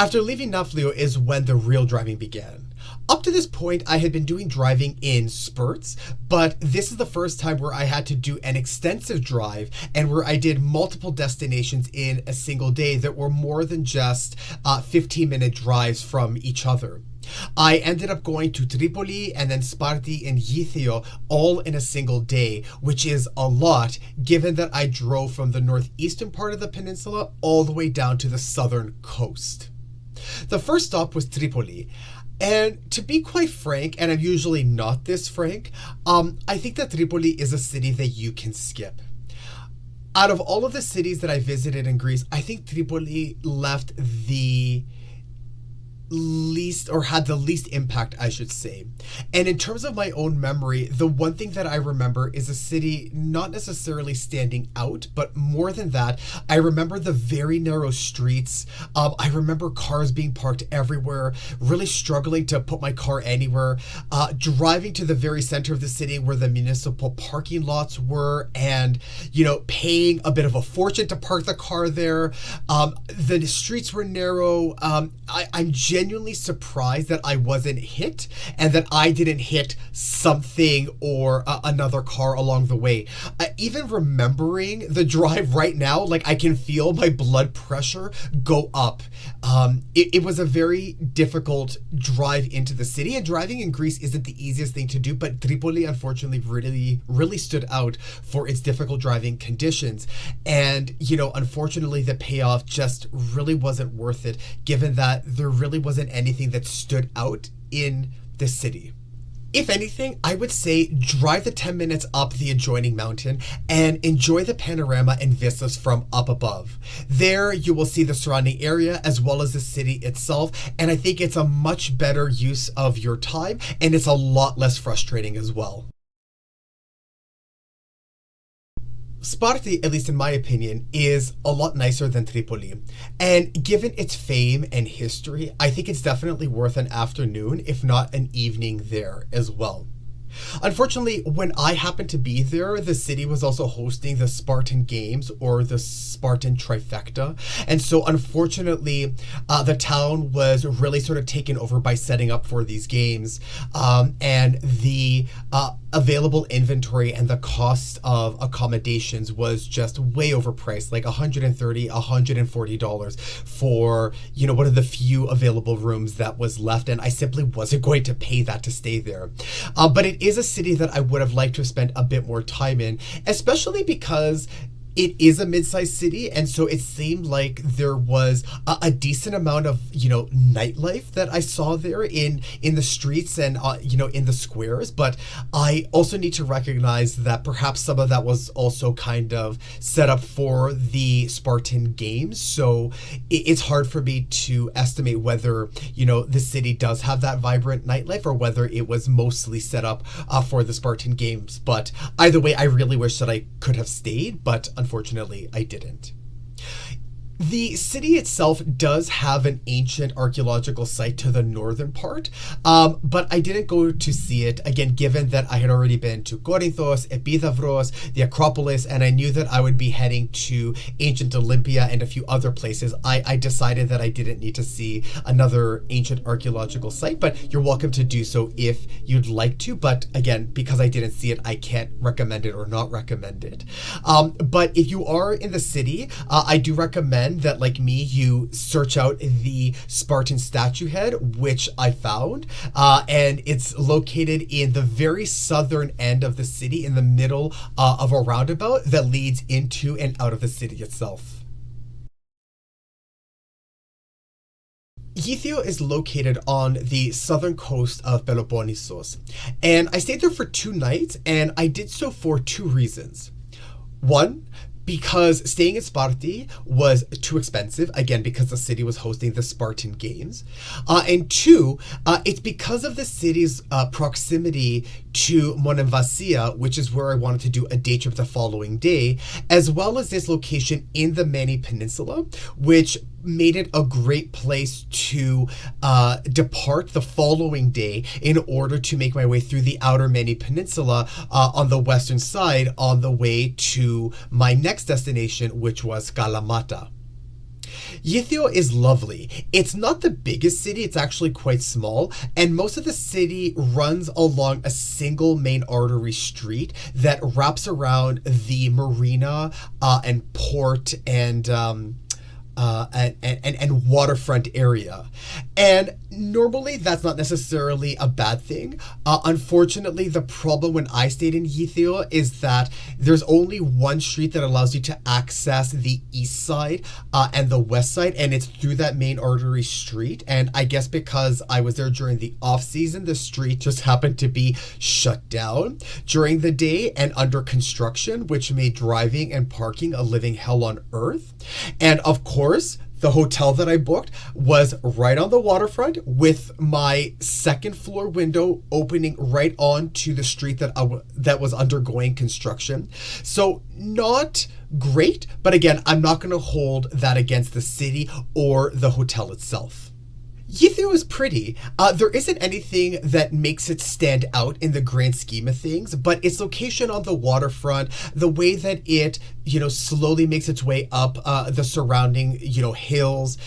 After leaving Nafplio is when the real driving began. Up to this point, I had been doing driving in spurts, but this is the first time where I had to do an extensive drive and where I did multiple destinations in a single day that were more than just 15-minute drives from each other. I ended up going to Tripoli and then Sparta and Gytheio all in a single day, which is a lot given that I drove from the northeastern part of the peninsula all the way down to the southern coast. The first stop was Tripoli. And to be quite frank, and I'm usually not this frank, I think that Tripoli is a city that you can skip. Out of all of the cities that I visited in Greece, I think Tripoli left the least, or had the least impact, I should say. And in terms of my own memory, the one thing that I remember is a city not necessarily standing out, but more than that, I remember the very narrow streets. I remember cars being parked everywhere, really struggling to put my car anywhere, driving to the very center of the city where the municipal parking lots were, and, paying a bit of a fortune to park the car there. The streets were narrow. I'm genuinely surprised that I wasn't hit and that I didn't hit something or another car along the way. Even remembering the drive right now, I can feel my blood pressure go up. It was a very difficult drive into the city, and driving in Greece isn't the easiest thing to do, but Tripoli unfortunately really stood out for its difficult driving conditions. And, unfortunately the payoff just really wasn't worth it, given that there really wasn't anything that stood out in the city. If anything, I would say drive the 10 minutes up the adjoining mountain and enjoy the panorama and vistas from up above. There you will see the surrounding area as well as the city itself, and I think it's a much better use of your time, and it's a lot less frustrating as well. Sparta, at least in my opinion, is a lot nicer than Tripoli. And given its fame and history, I think it's definitely worth an afternoon, if not an evening there as well. Unfortunately, when I happened to be there, the city was also hosting the Spartan Games, or the Spartan Trifecta. And so unfortunately, the town was really sort of taken over by setting up for these games. And the available inventory and the cost of accommodations was just way overpriced, like $130, $140 for, one of the few available rooms that was left. And I simply wasn't going to pay that to stay there. But it is a city that I would have liked to have spent a bit more time in, especially because it is a mid-sized city, and so it seemed like there was a decent amount of, nightlife that I saw there in the streets and, in the squares. But I also need to recognize that perhaps some of that was also kind of set up for the Spartan Games. So it's hard for me to estimate whether, the city does have that vibrant nightlife or whether it was mostly set up for the Spartan Games. But either way, I really wish that I could have stayed, but unfortunately, I didn't. The city itself does have an ancient archaeological site to the northern part, but I didn't go to see it, again, given that I had already been to Corinthos, Epidavros, the Acropolis, and I knew that I would be heading to ancient Olympia and a few other places. I decided that I didn't need to see another ancient archaeological site, but you're welcome to do so if you'd like to. But again, because I didn't see it, I can't recommend it or not recommend it. But if you are in the city, I do recommend that, like me, you search out the Spartan statue head, which I found, and it's located in the very southern end of the city, in the middle of a roundabout that leads into and out of the city itself. Gytheio is located on the southern coast of Peloponnese, and I stayed there for 2 nights, and I did so for 2 reasons. One, because staying in Sparta was too expensive, again, because the city was hosting the Spartan Games. And 2, it's because of the city's proximity to Monemvasia, which is where I wanted to do a day trip the following day, as well as this location in the Peninsula, which made it a great place to depart the following day in order to make my way through the outer Peninsula on the western side on the way to my next destination, which was Kalamata. Gytheio is lovely. It's not the biggest city, it's actually quite small, and most of the city runs along a single main artery street that wraps around the marina and port and waterfront area. And normally that's not necessarily a bad thing. Unfortunately, the problem when I stayed in Gytheio is that there's only one street that allows you to access the east side and the west side, and it's through that main artery street. And I guess because I was there during the off season, the street just happened to be shut down during the day and under construction, which made driving and parking a living hell on earth. And of course, the hotel that I booked was right on the waterfront with my second floor window opening right onto the street that was undergoing construction. So not great, but again, I'm not going to hold that against the city or the hotel itself. Gytheio is pretty. There isn't anything that makes it stand out in the grand scheme of things, but its location on the waterfront, the way that it, slowly makes its way up the surrounding, hills,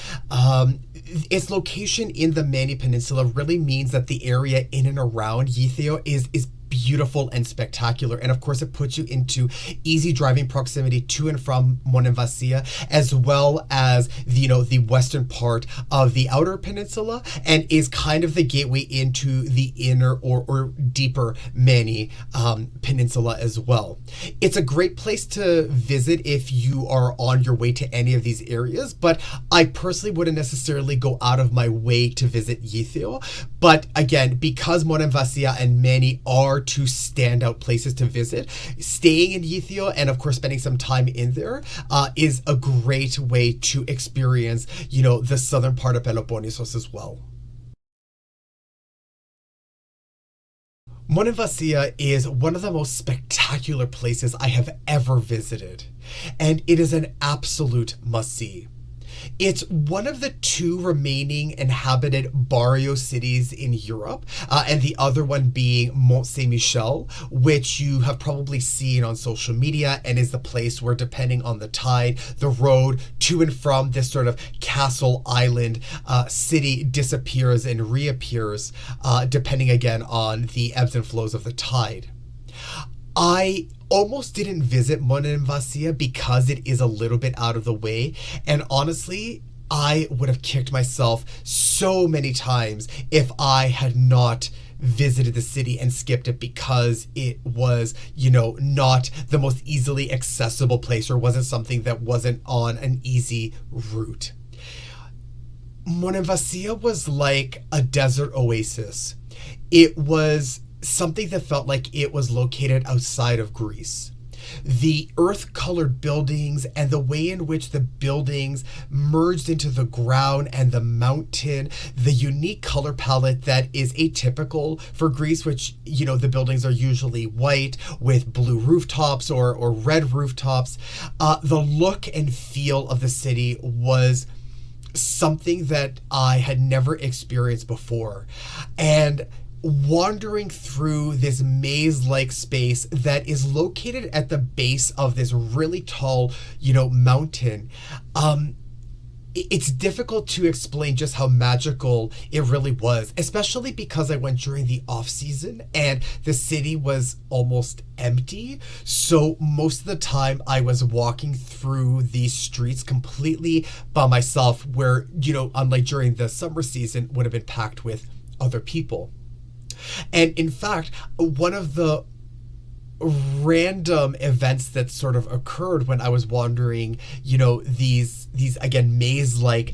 its location in the Mani Peninsula really means that the area in and around Gytheio is beautiful and spectacular. And of course, it puts you into easy driving proximity to and from Monemvasia, as well as the western part of the outer peninsula, and is kind of the gateway into the inner or deeper Mani Peninsula as well. It's a great place to visit if you are on your way to any of these areas, but I personally wouldn't necessarily go out of my way to visit Gytheio. But again, because Monemvasia and Mani are two standout places to visit, staying in Gytheio and of course spending some time in there is a great way to experience, the southern part of Peloponnese as well. Monemvasia is one of the most spectacular places I have ever visited, and it is an absolute must-see. It's one of the two remaining inhabited barrio cities in Europe, and the other one being Mont Saint-Michel, which you have probably seen on social media and is the place where, depending on the tide, the road to and from this sort of castle island city disappears and reappears, depending again on the ebbs and flows of the tide. I almost didn't visit Monemvasia because it is a little bit out of the way, and honestly, I would have kicked myself so many times if I had not visited the city and skipped it because it was, not the most easily accessible place, or wasn't something that wasn't on an easy route. Monemvasia was like a desert oasis. It was something that felt like it was located outside of Greece. The earth-colored buildings and the way in which the buildings merged into the ground and the mountain, the unique color palette that is atypical for Greece, which, the buildings are usually white with blue rooftops or red rooftops. The look and feel of the city was something that I had never experienced before. And wandering through this maze-like space that is located at the base of this really tall, mountain, it's difficult to explain just how magical it really was, especially because I went during the off-season and the city was almost empty. So most of the time I was walking through these streets completely by myself, where, unlike during the summer season, would have been packed with other people. And in fact, one of the random events that sort of occurred when I was wandering, these again maze-like,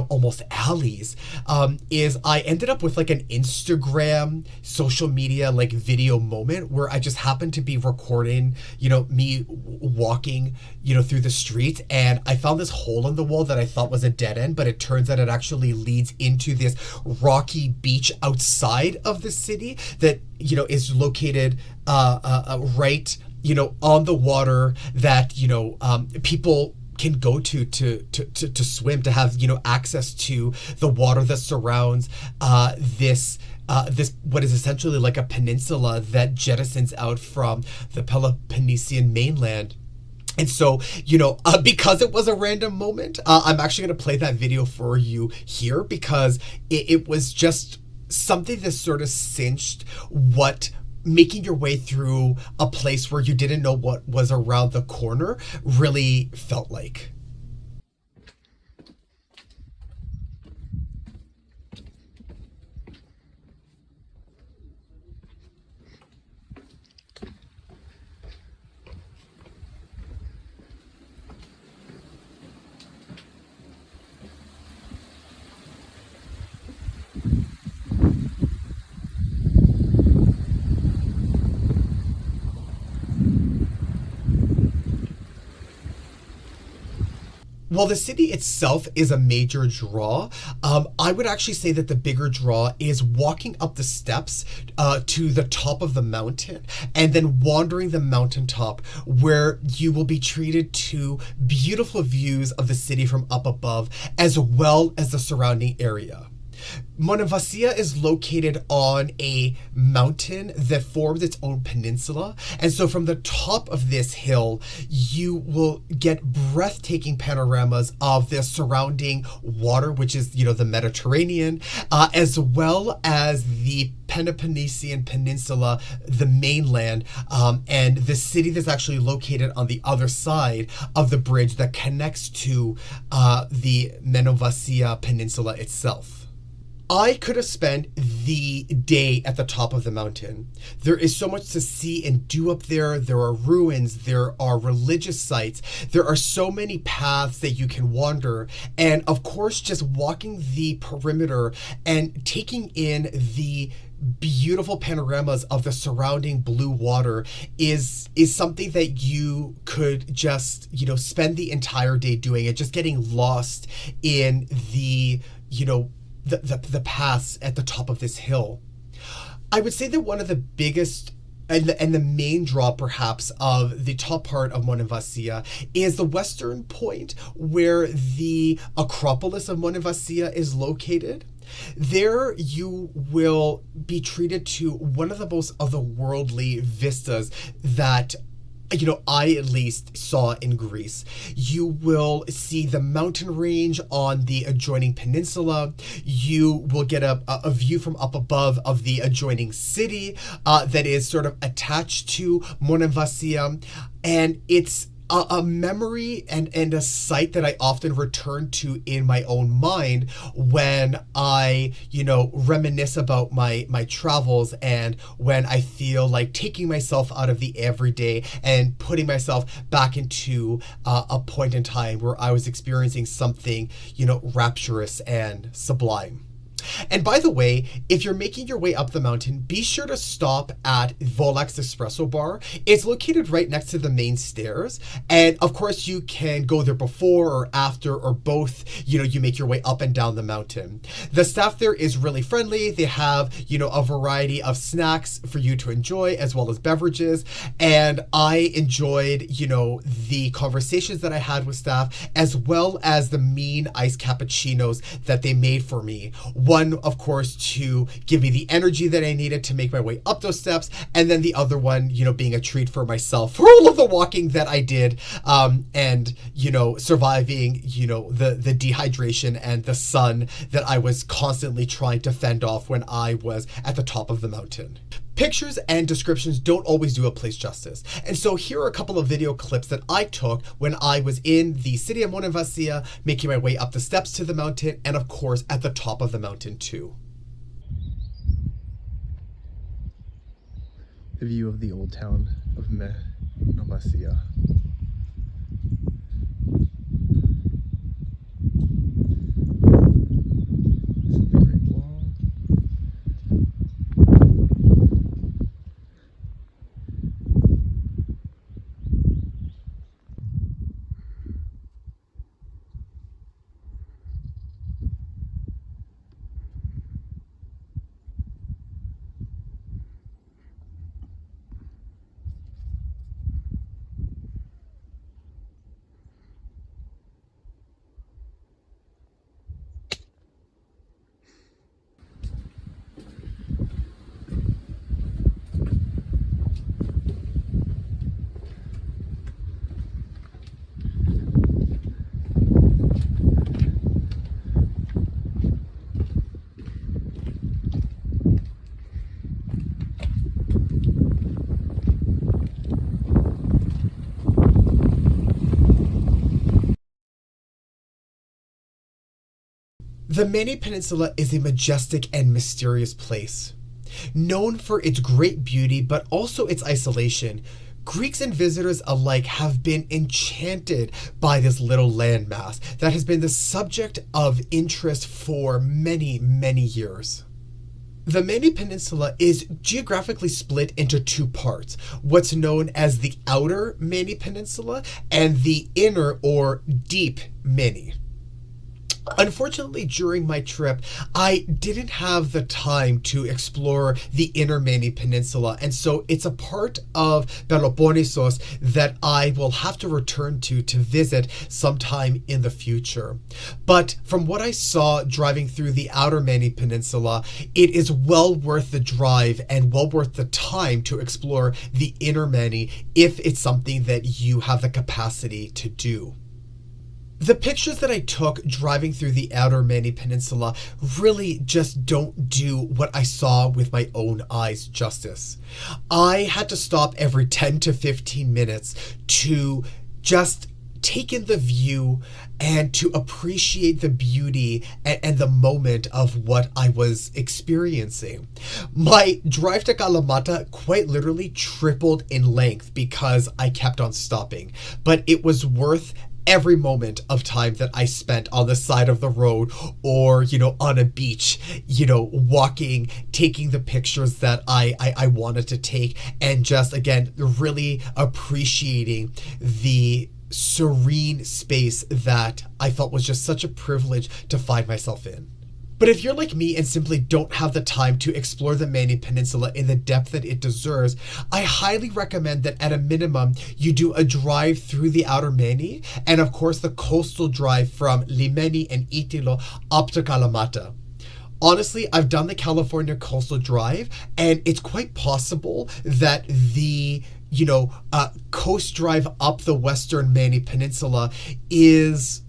almost alleys, is I ended up with like an Instagram social media like video moment where I just happened to be recording, me walking, through the street, and I found this hole in the wall that I thought was a dead end, but it turns out it actually leads into this rocky beach outside of the city that, is located right, on the water that, people can go to swim, to have, access to the water that surrounds this what is essentially like a peninsula that jettisons out from the Peloponnesian mainland. And so, because it was a random moment, I'm actually going to play that video for you here because it was just something that sort of cinched what making your way through a place where you didn't know what was around the corner really felt like. While the city itself is a major draw, I would actually say that the bigger draw is walking up the steps to the top of the mountain and then wandering the mountaintop where you will be treated to beautiful views of the city from up above as well as the surrounding area. Monemvasia is located on a mountain that forms its own peninsula. And so from the top of this hill, you will get breathtaking panoramas of the surrounding water, which is, the Mediterranean, as well as the Peloponnesian Peninsula, the mainland, and the city that's actually located on the other side of the bridge that connects to the Monemvasia Peninsula itself. I could have spent the day at the top of the mountain. There is so much to see and do up there. There are ruins, there are religious sites, there are so many paths that you can wander. And of course, just walking the perimeter and taking in the beautiful panoramas of the surrounding blue water is something that you could just, spend the entire day doing it, just getting lost in the paths at the top of this hill. I would say that one of the biggest and the main draw perhaps of the top part of Monemvasia is the western point where the Acropolis of Monemvasia is located. There you will be treated to one of the most otherworldly vistas that I at least saw in Greece. You will see the mountain range on the adjoining peninsula. You will get a view from up above of the adjoining city that is sort of attached to Monemvasia. And it's a memory and a sight that I often return to in my own mind when I, reminisce about my travels and when I feel like taking myself out of the everyday and putting myself back into a point in time where I was experiencing something, rapturous and sublime. And by the way, if you're making your way up the mountain, be sure to stop at Volak's Espresso Bar. It's located right next to the main stairs. And of course, you can go there before or after or both, you make your way up and down the mountain. The staff there is really friendly. They have, a variety of snacks for you to enjoy as well as beverages. And I enjoyed, the conversations that I had with staff as well as the mean iced cappuccinos that they made for me. One, of course, to give me the energy that I needed to make my way up those steps, and then the other one, being a treat for myself for all of the walking that I did, and, surviving, the dehydration and the sun that I was constantly trying to fend off when I was at the top of the mountain. Pictures and descriptions don't always do a place justice. And so here are a couple of video clips that I took when I was in the city of Monemvasia, making my way up the steps to the mountain, and of course at the top of the mountain too. The view of the old town of Monemvasia. The Mani Peninsula is a majestic and mysterious place. Known for its great beauty but also its isolation, Greeks and visitors alike have been enchanted by this little landmass that has been the subject of interest for many, many years. The Mani Peninsula is geographically split into two parts, what's known as the outer Mani Peninsula and the inner or deep Mani. Unfortunately, during my trip, I didn't have the time to explore the inner Mani Peninsula, and so it's a part of Peloponnese that I will have to return to visit sometime in the future. But from what I saw driving through the outer Mani Peninsula, it is well worth the drive and well worth the time to explore the inner Mani if it's something that you have the capacity to do. The pictures that I took driving through the outer Mani Peninsula really just don't do what I saw with my own eyes justice. I had to stop every 10 to 15 minutes to just take in the view and to appreciate the beauty and the moment of what I was experiencing. My drive to Kalamata quite literally tripled in length because I kept on stopping, but it was worth every moment of time that I spent on the side of the road or, on a beach, walking, taking the pictures that I wanted to take, and just, again, really appreciating the serene space that I felt was just such a privilege to find myself in. But if you're like me and simply don't have the time to explore the Mani Peninsula in the depth that it deserves, I highly recommend that at a minimum, you do a drive through the outer Mani and of course the coastal drive from Limeni and Itilo up to Kalamata. Honestly, I've done the California Coastal Drive, and it's quite possible that the coast drive up the western Mani Peninsula is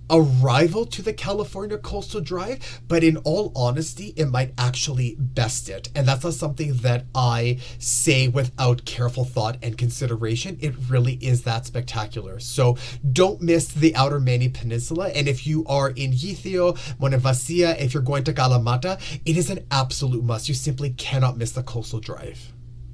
a rival to the California Coastal Drive, but in all honesty, it might actually best it. And that's not something that I say without careful thought and consideration. It really is that spectacular. So don't miss the outer Mani Peninsula. And if you are in Gytheio, Monemvasia, if you're going to Kalamata, it is an absolute must. You simply cannot miss the Coastal Drive.